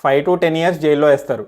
5 to 10 years జైల్లో వేస్తారు.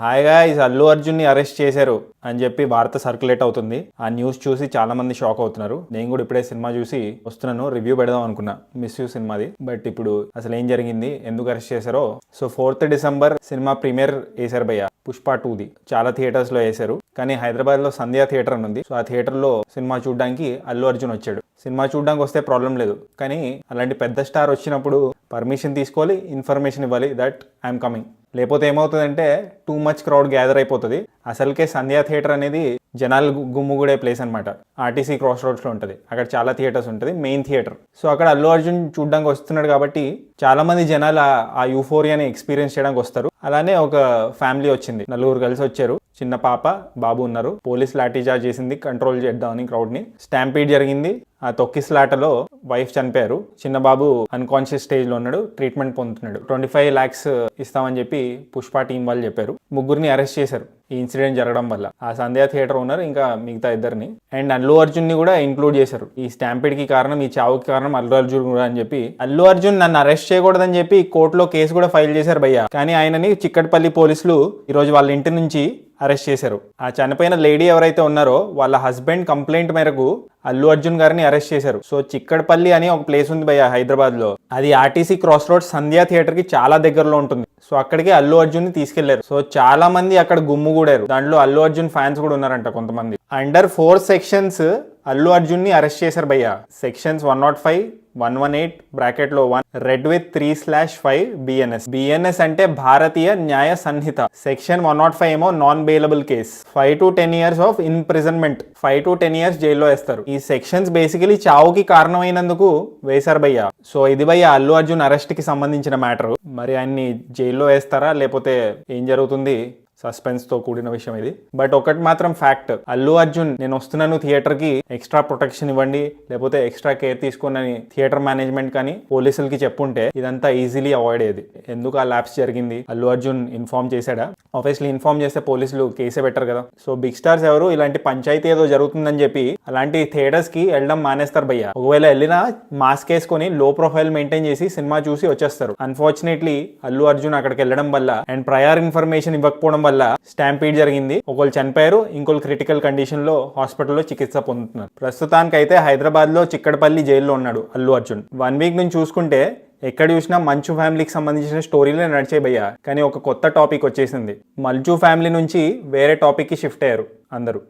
Hi guys, Allu అర్జున్ని అరెస్ట్ చేశారు అని చెప్పి వార్త సర్క్యులేట్ అవుతుంది. ఆ న్యూస్ చూసి చాలా మంది షాక్ అవుతున్నారు. నేను కూడా ఇప్పుడే సినిమా చూసి వస్తున్నాను, రివ్యూ పెడదాం అనుకున్నా మిస్ యూ సినిమాది. బట్ ఇప్పుడు అసలు ఏం జరిగింది, ఎందుకు అరెస్ట్ చేశారో. So 4th December cinema premier వేశారు భయ్య, పుష్ప 2ది. చాలా థియేటర్స్ లో వేశారు, కానీ హైదరాబాద్ లో సంధ్యా థియేటర్ అని ఉంది. సో ఆ థియేటర్ లో సినిమా చూడడానికి అల్లు అర్జున్ వచ్చాడు. సినిమా చూడడానికి వస్తే ప్రాబ్లం లేదు, కానీ అలాంటి పెద్ద స్టార్ వచ్చినప్పుడు పర్మిషన్ తీసుకోవాలి, ఇన్ఫర్మేషన్ ఇవ్వాలి దట్ ఐఎమ్ కమింగ్. లేకపోతే ఏమవుతుందంటే టూ మచ్ క్రౌడ్ గ్యాదర్ అయిపోతుంది. అసలుకే సంధ్యా థియేటర్ అనేది జనాలు గుమ్ముగూడే ప్లేస్ అనమాట. ఆర్టీసీ క్రాస్ రోడ్స్ లో ఉంటుంది, అక్కడ చాలా థియేటర్స్ ఉంటుంది, మెయిన్ థియేటర్. సో అక్కడ అల్లు అర్జున్ చూడడానికి వస్తున్నాడు కాబట్టి చాలా మంది జనాలు ఆ యూఫోరియాని ఎక్స్పీరియన్స్ చేయడానికి వస్తారు. అలానే ఒక ఫ్యామిలీ వచ్చింది, 4 కలిసి వచ్చారు. చిన్న పాప, బాబు ఉన్నారు. పోలీస్ లాఠీ చార్జ్ చేసింది కంట్రోల్ చేద్దామని క్రౌడ్ ని. స్టాంపీడ్ జరిగింది. ఆ తొక్కిసలాటలో వైఫ్ చనిపోయారు. చిన్న బాబు అన్కాన్షియస్ స్టేజ్ లో ఉన్నాడు, ట్రీట్మెంట్ పొందుతున్నాడు. 25 lakhs ఇస్తామని చెప్పి పుష్ప టీం వాళ్ళు చెప్పారు. ముగ్గురిని అరెస్ట్ చేశారు ఈ ఇన్సిడెంట్ జరగడం వల్ల. ఆ సంధ్యా థియేటర్ ఓనర్ ఇంకా మిగతా ఇద్దరిని, అండ్ అల్లు అర్జున్ ని కూడా ఇంక్లూడ్ చేశారు. ఈ స్టాంపీడ్ కి కారణం, ఈ చావుకి కారణం అల్లు అర్జున్ కూడా అని చెప్పి అల్లు అర్జున్ నన్ను అరెస్ట్ చేయకూడదని చెప్పి కోర్టులో కేసు కూడా ఫైల్ చేశారు భయ్య. కానీ ఆయనని చిక్కటపల్లి పోలీసులు ఈరోజు వాళ్ళ ఇంటి నుంచి అరెస్ట్ చేశారు. ఆ చనిపోయిన లేడీ ఎవరైతే ఉన్నారో వాళ్ళ హస్బెండ్ కంప్లైంట్ మేరకు అల్లు అర్జున్ గారిని అరెస్ట్ చేశారు. సో చిక్కడపల్లి అని ఒక ప్లేస్ ఉంది భయ్య హైదరాబాద్ లో, అది ఆర్టీసీ క్రాస్ రోడ్ సంధ్యా థియేటర్ కి చాలా దగ్గరలో ఉంటుంది. సో అక్కడికి అల్లు అర్జున్ ని తీసుకెళ్లారు. సో చాలా మంది అక్కడ గుమ్ముగూడారు. దాంట్లో అల్లు అర్జున్ ఫ్యాన్స్ కూడా ఉన్నారంట కొంతమంది. అండర్ 4 sections అల్లు అర్జున్ ని అరెస్ట్ చేశారు భయ్య. సెక్షన్స్ 105, 118 బ్రాకెట్ లో 1 రెడ్ విత్ 3/5 BNS. BNS అంటే భారతీయ న్యాయ సంహిత. సెక్షన్ 105 ఏమో non bailable case. 5 to 10 years of imprisonment, 5 to 10 years జైల్లో వేస్తారు. ఈ సెక్షన్స్ బేసికలీ చావుకి కారణమైనందుకు వేశారు భయ్య. సో ఇది భయ్య అల్లు అర్జున్ అరెస్ట్ కి సంబంధించిన మ్యాటర్. మరి ఆయన్ని జైల్లో వేస్తారా లేకపోతే ఏం జరుగుతుంది, సస్పెన్స్ తో కూడిన విషయం ఇది. బట్ ఒకటి మాత్రం ఫ్యాక్ట్, అల్లు అర్జున్ నేను వస్తున్నాను థియేటర్ కి, ఎక్స్ట్రా ప్రొటెక్షన్ ఇవ్వండి లేకపోతే ఎక్స్ట్రా కేర్ తీసుకోండి థియేటర్ మేనేజ్మెంట్ కానీ పోలీసులకి చెప్పుంటే ఇదంతా ఈజీలీ అవాయిడ్ అయ్యేది. ఎందుకు ఆ ల్యాప్స్ జరిగింది, అల్లు అర్జున్ ఇన్ఫార్మ్ చేశాడా? ఆబ్వియస్లీ ఇన్ఫార్మ్ చేస్తే పోలీసులు కేసే పెట్టరు కదా. సో బిగ్ స్టార్స్ ఎవరు ఇలాంటి పంచాయతీ ఏదో జరుగుతుందని చెప్పి అలాంటి థియేటర్స్ కి వెళ్ళడం మానేస్తారు భయ్య. ఒకవేళ వెళ్ళినా మాస్క్ వేసుకొని లో ప్రొఫైల్ మెయింటైన్ చేసి సినిమా చూసి వచ్చేస్తారు. అన్ఫార్చునేట్లీ అల్లు అర్జున్ అక్కడికి వెళ్ళడం వల్ల అండ్ ప్రయర్ ఇన్ఫర్మేషన్ ఇవ్వకపోవడం వల్ల స్టాంపీడ్ జరిగింది. ఒకళ్ళు చనిపోయారు, ఇంకోళ్ళు క్రిటికల్ కండిషన్ లో హాస్పిటల్లో చికిత్స పొందుతున్నారు. ప్రస్తుతానికైతే హైదరాబాద్ లో చిక్కడపల్లి జైల్లో ఉన్నాడు అల్లు అర్జున్. 1 week నుంచి చూసుకుంటే ఎక్కడ చూసినా మంచు ఫ్యామిలీకి సంబంధించిన స్టోరీలే నడిచే భయ్య. కానీ ఒక కొత్త టాపిక్ వచ్చేసింది. మంచు ఫ్యామిలీ నుంచి వేరే టాపిక్ కి షిఫ్ట్ అయ్యారు అందరూ.